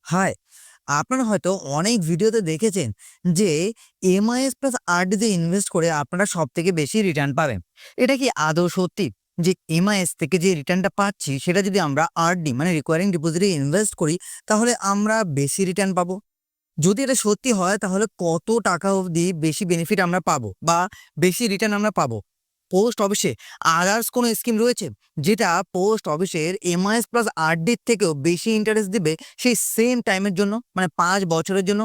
High! আপনারা হয়তো অনেক ভিডিওতে দেখেছেন যে এমআইএস প্লাস আরডি তে ইনভেস্ট করে আপনারা সবথেকে বেশি রিটার্ন পাবেন। এটা কি আদৌ সত্যি? যে এমআইএস থেকে যে রিটার্নটা পাচ্ছি সেটা যদি আমরা আরডি মানে রিকারিং ডিপোজিটে ইনভেস্ট করি তাহলে আমরা বেশি রিটার্ন পাবো? যদি এটা সত্যি হয় তাহলে কত টাকা অবধি বেশি বেনিফিট আমরা পাবো বা বেশি রিটার্ন আমরা পাবো? পোস্ট অফিসে আদার্স কোনো স্কিম রয়েছে যেটা পোস্ট অফিসের এমআইএস প্লাস আরডির থেকেও বেশি ইন্টারেস্ট দিবে সেই সেম টাইমের জন্য, মানে 5 বছরের জন্য?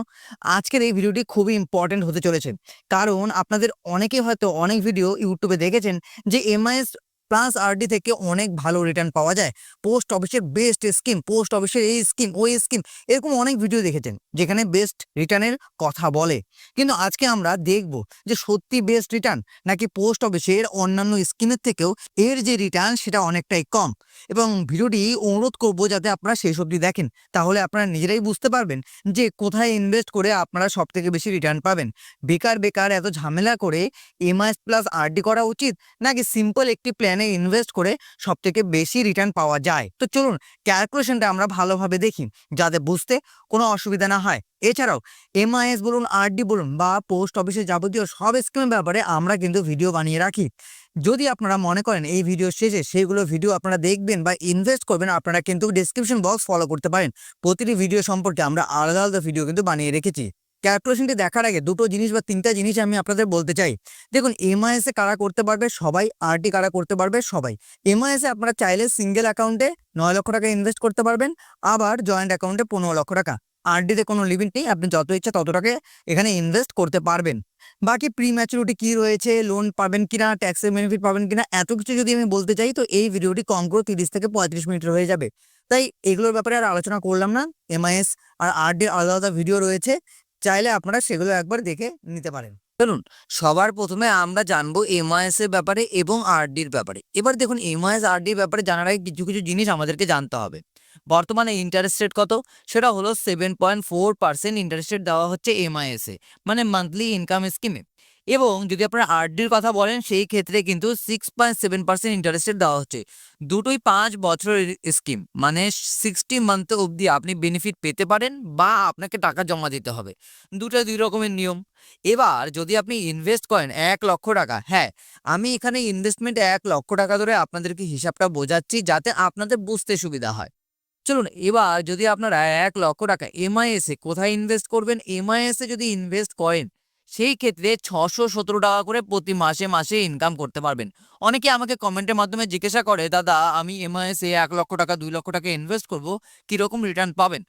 আজকের এই ভিডিওটি খুবই ইম্পর্টেন্ট হতে চলেছে, কারণ আপনাদের অনেকেই হয়তো অনেক ভিডিও ইউটিউবে দেখেছেন যে এমআইএস প্লাস আরডি থেকে অনেক ভালো রিটার্ন পাওয়া যায়, পোস্ট অফিসের বেস্ট স্কিম, পোস্ট অফিসের এই স্কিম ওই স্কিম, এরকম অনেক ভিডিও দেখেছেন যেখানে বেস্ট রিটার্নের কথা বলে। কিন্তু আজকে আমরা দেখব যে সত্যি বেস্ট রিটার্ন নাকি পোস্ট অফিসের অন্যান্য স্কিমের থেকেও এর যে রিটার্ন সেটা অনেকটাই কম। এবং ভিডিওটি অনুরোধ করব যাতে আপনারা শেষ অবধি দেখেন, তাহলে আপনারা নিজেরাই বুঝতে পারবেন যে কোথায় ইনভেস্ট করে আপনারা সব থেকে বেশি রিটার্ন পাবেন। বেকার বেকার এত ঝামেলা করে এমআইএস প্লাস আরডি করা উচিত, নাকি সিম্পল একটি প্ল্যানে ইনভেস্ট করে সব থেকে বেশি রিটার্ন পাওয়া যায়? তো চলুন ক্যালকুলেশনটা আমরা ভালোভাবে দেখি যাতে বুঝতে কোনো অসুবিধা না হয়। এছাড়াও এমআইএস বলুন, আরডি বলুন বা পোস্ট অফিসের যাবতীয় সব স্কিমের ব্যাপারে আমরা কিন্তু ভিডিও বানিয়ে রাখি। যদি আপনারা মনে করেন এই ভিডিও শেষে সেইগুলো ভিডিও আপনারা দেখবেন বা ইনভেস্ট করবেন, আপনারা কিন্তু ডিসক্রিপশন বক্স ফলো করতে পারেন। প্রতিটি ভিডিও সম্পর্কে আমরা আলাদা আলাদা ভিডিও কিন্তু বানিয়ে রেখেছি। ক্যালকুলেশনটি দেখার আগে দুটো জিনিস বা তিনটা জিনিস আমি আপনাদের বলতে চাই। দেখুন, এমআইএস এ কারা করতে পারবে? সবাই। আরডি কারা করতে পারবে? সবাই। এমআইএস এ আপনারা চাইলে সিঙ্গেল অ্যাকাউন্টে 9 লক্ষ টাকা ইনভেস্ট করতে পারবেন, আবার জয়েন্ট অ্যাকাউন্টে 15 লক্ষ টাকা। আরডিতে কোনো লিমিট নেই, আপনি যত ইচ্ছা তত টাকা এখানে ইনভেস্ট করতে পারবেন। বাকি প্রি ম্যাচুরিটি কি রয়েছে, লোন পাবেন কিনা, ট্যাক্সের বেনিফিট পাবেন কিনা, এত কিছু যদি আমি বলতে চাই তো এই ভিডিওটি কম করে 30 থেকে 35 মিনিটের হয়ে যাবে। তাই এগুলোর ব্যাপারে আর আলোচনা করলাম না। এমআইএস আর আরডির আলাদা আলাদা ভিডিও রয়েছে, চাইলে আপনারা সেগুলো একবার দেখে নিতে পারেন। চলুন সবার প্রথমে আমরা জানবো এমআইএস এর ব্যাপারে এবং আরডির ব্যাপারে। এবার দেখুন, এমআইএস আরডির ব্যাপারে জানার আগে কিছু কিছু জিনিস আমাদেরকে জানতে হবে। বর্তমানে ইন্টারেস্ট রেট কত? সেটা হলো 7.4% ইন্টারেস্ট রেট দেওয়া হচ্ছে এমআইএস এ, মানে মান্থলি ইনকাম স্কিমে। এবং যদি আপনারা আরডির কথা বলেন সেই ক্ষেত্রে কিন্তু 6.7% ইন্টারেস্ট রেট দেওয়া হচ্ছে। দুটোই 5 বছরের স্কিম, মানে 60 মান্থ অবধি আপনি বেনিফিট পেতে পারেন বা আপনাকে টাকা জমা দিতে হবে। দুটো দুই রকমের নিয়ম। এবার যদি আপনি ইনভেস্ট করেন 1 লক্ষ টাকা, হ্যাঁ, আমি এখানে ইনভেস্টমেন্ট 1 লক্ষ টাকা ধরে আপনাদেরকে হিসাবটা বোঝাচ্ছি যাতে আপনাদের বুঝতে সুবিধা হয়। চলুন এবার যদি আপনারা 1 লক্ষ টাকা এমআইএস এ কোথায় ইনভেস্ট করবেন? এমআইএস এ যদি ইনভেস্ট করেন সেই ক্ষেত্রে 617 টাকা করে প্রতি মাসে মাসে ইনকাম করতে পারবেন। অনেকে আমাকে কমেন্টের মাধ্যমে জিজ্ঞাসা করে, দাদা আমি এমআইএস এ 1 লক্ষ টাকা 2 লক্ষ টাকা ইনভেস্ট করব, কিরকম রিটার্ন পাবেন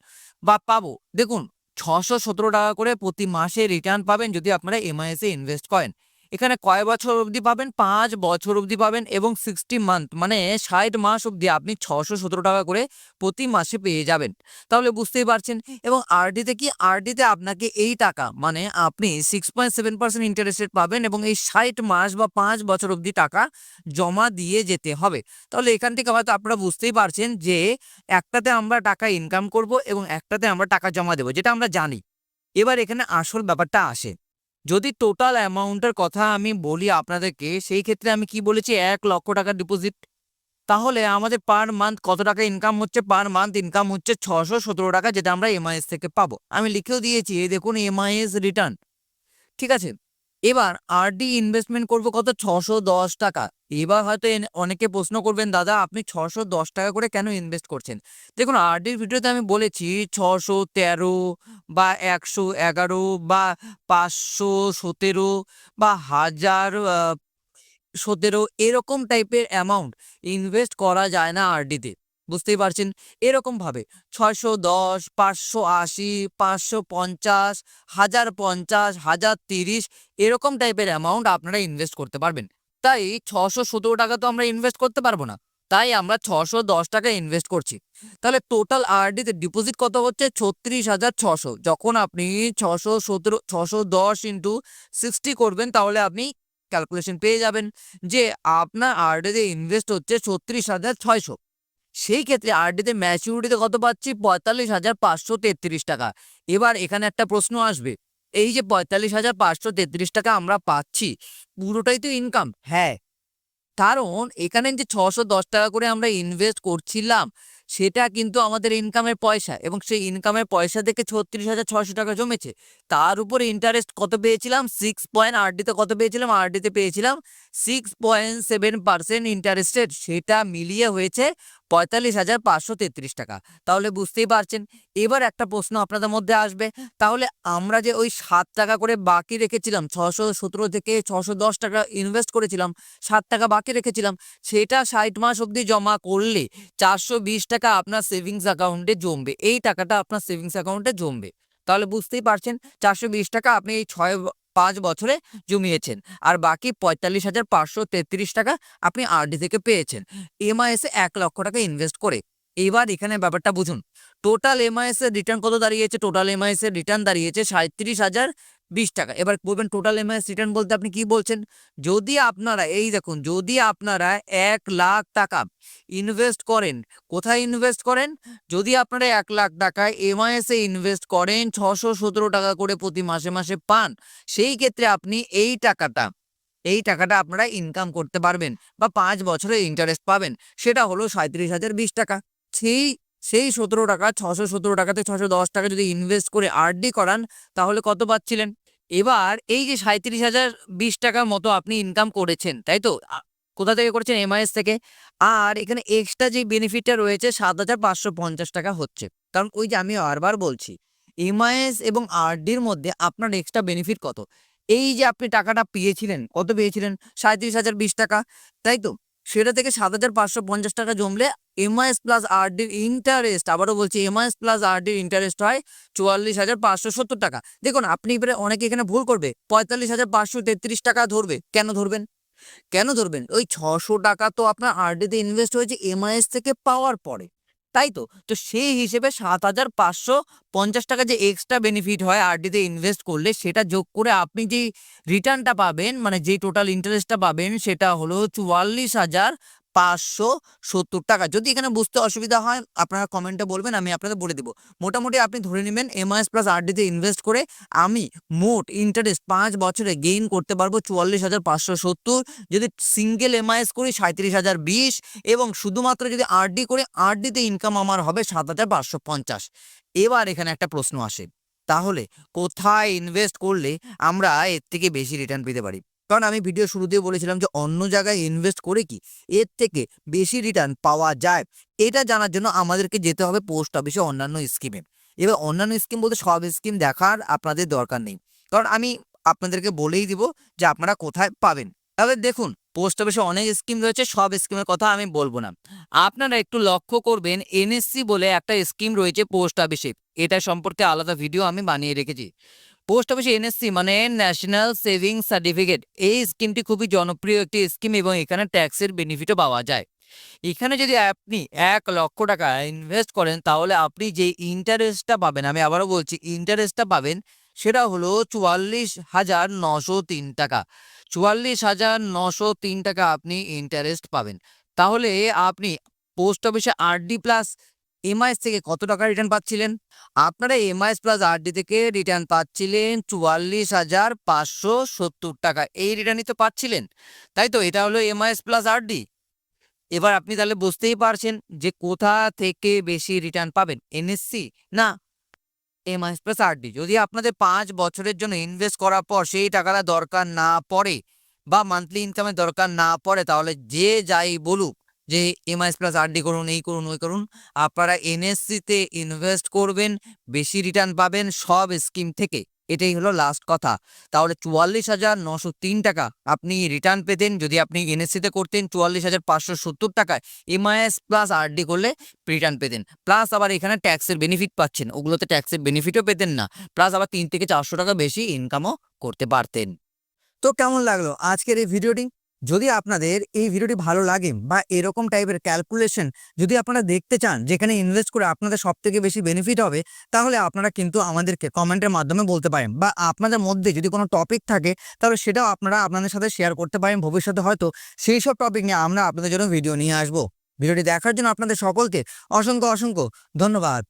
বা পাবো? দেখুন, 617 টাকা করে প্রতি মাসে রিটার্ন পাবেন যদি আপনারা এমআইএস এ ইনভেস্ট করেন। এখানে কয় বছর অবধি পাবেন? 5 বছর অবধি পাবেন এবং 60 মান্থ মানে 60 মাস অবধি আপনি 617 টাকা করে প্রতি মাসে পেয়ে যাবেন। তাহলে বুঝতেই পারছেন। এবং আরডিতে কি? আরডিতে আপনাকে এই টাকা মানে আপনি 6.7% ইন্টারেস্ট রেট পাবেন এবং এই 60 মাস বা 5 বছর অবধি টাকা জমা দিয়ে যেতে হবে। তাহলে এখান থেকে হয়তো আপনারা বুঝতেই পারছেন যে একটাতে আমরা টাকা ইনকাম করব এবং একটাতে আমরা টাকা জমা দেবো, যেটা আমরা জানি। এবার এখানে আসল ব্যাপারটা আসে। যদি টোটাল অ্যামাউন্টের কথা আমি বলি আপনাদেরকে, সেই ক্ষেত্রে আমি কি বলেছি? 1 লক্ষ টাকা ডিপোজিট। তাহলে আমাদের পার মান্থ কত টাকা ইনকাম হচ্ছে? পার মান্থ ইনকাম হচ্ছে 617 টাকা, যেটা আমরা এমআইএস থেকে পাবো। আমি লিখেও দিয়েছি, এই দেখুন এমআইএস রিটার্ন। ঠিক আছে? এবার আরডি ইনভেস্টমেন্ট করব কত? 610 টাকা। এবার হয়তো অনেকে প্রশ্ন করবেন, দাদা আপনি 610 টাকা করে কেন ইনভেস্ট করছেন? দেখুন, আরডির ভিডিওতে আমি বলেছি 613 বা 111 বা 517 বা 1017 এরকম টাইপের অ্যামাউন্ট ইনভেস্ট করা যায় না আরডিতে। বুঝতেই পারছেন? এরকম ভাবে 610, 580, 550, 1050, 1030 এরকম টাইপের অ্যামাউন্ট আপনারা ইনভেস্ট করতে পারবেন। তাই 617 টাকা তো আমরা ইনভেস্ট করতে পারবো না। তাই আমরা 610 টাকা ইনভেস্ট করছি। তাহলে টোটাল আরডিতে ডিপোজিট কত হচ্ছে? 36,600। যখন আপনি 610 ইন্টু 60 করবেন তাহলে আপনি ক্যালকুলেশন পেয়ে যাবেন যে আপনার আরডিতে ইনভেস্ট হচ্ছে 36,600। সেই ক্ষেত্রে আরডিতে ম্যাচুরিটিতে কত পাচ্ছি? 45,533 টাকা। এবার এখানে একটা প্রশ্ন আসবে, এই যে 45,533 টাকা আমরা পাচ্ছি, পুরোটাই তো ইনকাম? হ্যাঁ, কারণ এখানে যে 610 টাকা করে আমরা ইনভেস্ট করছিলাম সেটা কিন্তু আমাদের ইনকামের পয়সা, এবং সেই ইনকামের পয়সা থেকে ৩৬,৬০০ টাকা জমেছে। তার উপরে ইন্টারেস্ট কত পেয়েছিলাম? 6 আরডিতে কত পেয়েছিলাম? আরডিতে পেয়েছিলাম 6.7% ইন্টারেস্টেড, সেটা মিলিয়ে হয়েছে ৪৫,৫৩৩ টাকা। তাহলে বুঝতেই পারছেন। এবার একটা প্রশ্ন আপনাদের মধ্যে আসবে, তাহলে আমরা যে ওই ৭ টাকা করে বাকি রেখেছিলাম, ৬১৭ থেকে ৬১০ টাকা ইনভেস্ট করেছিলাম, ৭ টাকা বাকি রেখেছিলাম, সেটা ৬০ মাস অবধি জমা করলে ৪২০ টাকা আপনার সেভিংস অ্যাকাউন্টে জমবে। এই টাকাটা আপনার সেভিংস অ্যাকাউন্টে জমবে। তাহলে বুঝতেই পারছেন ৪২০ টাকা আপনি এই ৫ বছরে জমিয়েছেন, আর বাকি ৪৫,৫৩৩ টাকা আপনি আরডি থেকে পেয়েছেন এমআইএস এ ১,০০,০০০ টাকা ইনভেস্ট করে। এবার এখানে ব্যাপারটা বুঝুন, টোটাল এমআইএস এর রিটার্ন কত দাঁড়িয়েছে? টোটাল এমআইএস এর রিটার্ন দাঁড়িয়েছে ৩৭,০২০ টাকা। এবার বলবেন টোটাল এমআইএস রিটার্ন বলতে আপনি কি বলছেন? যদি আপনারা এই দেখুন, যদি আপনারা ১,০০,০০০ টাকা ইনভেস্ট করেন, কোথায় ইনভেস্ট করেন? যদি আপনারা ১,০০,০০০ টাকা এমআইএস এ ইনভেস্ট করেন, ৬১৭ টাকা করে প্রতি মাসে মাসে পান, সেই ক্ষেত্রে আপনি এই টাকাটা আপনারা ইনকাম করতে পারবেন বা ৫ বছরে ইন্টারেস্ট পাবেন। সেটা হলো ৩৭,০২০ টাকা। সেই সেই ১৭ টাকা, ৬১৭ টাকাতে ৬১০ টাকা যদি ইনভেস্ট করে আরডি করান, তাহলে কত পাচ্ছিলেন? এবার এই যে ৩৭,০২০ টাকার মতো আপনি ইনকাম করেছেন, তাই তো? কোথা থেকে করেছেন? এমআইএস থেকে। আর এখানে এক্সট্রা যে বেনিফিটটা রয়েছে ৭,৫৫০ টাকা হচ্ছে। কারণ ওই যে আমি বারবার বলছি, এমআইএস এবং আরডির মধ্যে আপনার এক্সট্রা বেনিফিট কত? এই যে আপনি টাকাটা পেয়েছিলেন, কত পেয়েছিলেন? ৩৭,০২০ টাকা, তাই তো? সেটা থেকে ৭,৫৫০ টাকা জমলে এমআইএস প্লাস আরডির ইন্টারেস্ট, আবারও বলছি, এমআইএস প্লাস আরডির ইন্টারেস্ট হয় ৪৪,৫৭০ টাকা। দেখুন, আপনি এবারে অনেকে এখানে ভুল করবে, ৪৫,৫৩৩ টাকা ধরবে। কেন ধরবেন? কেন ধরবেন? ওই ৬০০ টাকা তো আপনার আরডিতে ইনভেস্ট হয়েছে এমআইএস থেকে পাওয়ার পরে, তাই তো? তো সেই হিসেবে ৭,৫৫০ টাকা যে এক্সট্রা বেনিফিট হয় আরডিতে ইনভেস্ট করলে, সেটা যোগ করে আপনি যেই রিটার্নটা পাবেন, মানে যেই টোটাল ইন্টারেস্টটা পাবেন, সেটা হলো ৪৪,৫৭০ টাকা। যদি এখানে বুঝতে অসুবিধা হয় আপনারা কমেন্টে বলবেন, আমি আপনাদের বলে দেব। মোটামুটি আপনি ধরে নিবেন এমআইএস প্লাস আরডিতে ইনভেস্ট করে আমি মোট ইন্টারেস্ট ৫ বছরে গেইন করতে পারবো ৪৪,৫৭০। যদি সিঙ্গেল এমআইএস করি ৩৭,০২০, এবং শুধুমাত্র যদি আরডি করে, আরডিতে ইনকাম আমার হবে ৭,৫৫০। এবার এখানে একটা প্রশ্ন আসে, তাহলে কোথায় ইনভেস্ট করলে আমরা এর থেকে বেশি রিটার্ন পেতে পারি? কারণ আমি ভিডিও শুরুতেই বলেছিলাম যে অন্য জায়গায় ইনভেস্ট করে কি এর থেকে বেশি রিটার্ন পাওয়া যায়? এটা জানার জন্য আমাদেরকে যেতে হবে পোস্ট অফিসে অন্যান্য স্কিমে। এবার অন্যান্য স্কিম বলতে সব স্কিম দেখার আপনাদের দরকার নেই, কারণ আমি আপনাদেরকে বলেই দিব যে আপনারা কোথায় পাবেন। তবে দেখুন, পোস্ট অফিসে অনেক স্কিম রয়েছে, সব স্কিমের কথা আমি বলবো না। আপনারা একটু লক্ষ্য করবেন, এনএসসি বলে একটা স্কিম রয়েছে পোস্ট অফিসে। এটা সম্পর্কে আলাদা ভিডিও আমি বানিয়ে রেখেছি। পোস্ট অফিসে এনএসসি মানে ন্যাশনাল সেভিংস সার্টিফিকেট, এই স্কিমটি খুবই জনপ্রিয় একটি স্কিম, এবং এখানে ট্যাক্সের বেনিফিটও পাওয়া যায়। এখানে যদি আপনি ১,০০,০০০ টাকা ইনভেস্ট করেন, তাহলে আপনি যে ইন্টারেস্টটা পাবেন, আমি আবারও বলছি, ইন্টারেস্টটা পাবেন, সেটা হলো ৪৪,৯০৩ টাকা। ৪৪,৯০৩ টাকা আপনি ইন্টারেস্ট পাবেন। তাহলে আপনি পোস্ট অফিসে আরডি প্লাস এমআইএস থেকে কত টাকা রিটার্ন পাচ্ছিলেন? আপনারা এমআইএস প্লাস আরডি থেকে রিটার্ন পাচ্ছিলেন ৪৪,৫৭০ টাকা। এই রিটার্নই তো পাচ্ছিলেন, তাই তো? এটা হলো এমআইএস প্লাস আরডি। এবার আপনি তাহলে বুঝতেই পারছেন যে কোথা থেকে বেশি রিটার্ন পাবেন, এনএসসি না এমআইএস প্লাস আরডি। যদি আপনাদের ৫ বছরের জন্য ইনভেস্ট করার পর সেই টাকাটা দরকার না পড়ে, বা মান্থলি ইনকামের দরকার না পড়ে, তাহলে যে যাই বলুক যে এমআইএস প্লাস আরডি করুন, এই করুন, ওই করুন, আপনারা এনএসসিতে ইনভেস্ট করবেন, বেশি রিটার্ন পাবেন সব স্কিম থেকে। এটাই হলো লাস্ট কথা। তাহলে ৪৪,৯০৩ টাকা আপনি রিটার্ন পেতেন যদি আপনি এনএসসিতে করতেন, ৪৪,৫৭০ টাকায় এমআইএস প্লাস আরডি করলে রিটার্ন পেতেন। প্লাস আবার এখানে ট্যাক্সের বেনিফিট পাচ্ছেন, ওগুলোতে ট্যাক্সের বেনিফিটও পেতেন না। প্লাস আবার ৩ থেকে ৪০০ টাকা বেশি ইনকামও করতে পারতেন। তো কেমন লাগলো আজকের এই ভিডিওটি? যদি আপনাদের এই ভিডিওটি ভালো লাগে বা এরকম টাইপের ক্যালকুলেশন যদি আপনারা দেখতে চান যেখানে ইনভেস্ট করে আপনাদের সবথেকে বেশি বেনিফিট হবে, তাহলে আপনারা কিন্তু আমাদেরকে কমেন্টের মাধ্যমে বলতে পারেন, বা আপনাদের মধ্যে যদি কোনো টপিক থাকে তাহলে সেটাও আপনারা আপনাদের সাথে শেয়ার করতে পারেন। ভবিষ্যতে হয়তো সেই সব টপিক নিয়ে আমরা আপনাদের জন্য ভিডিও নিয়ে আসবো। ভিডিওটি দেখার জন্য আপনাদের সকলকে অসংখ্য অসংখ্য ধন্যবাদ।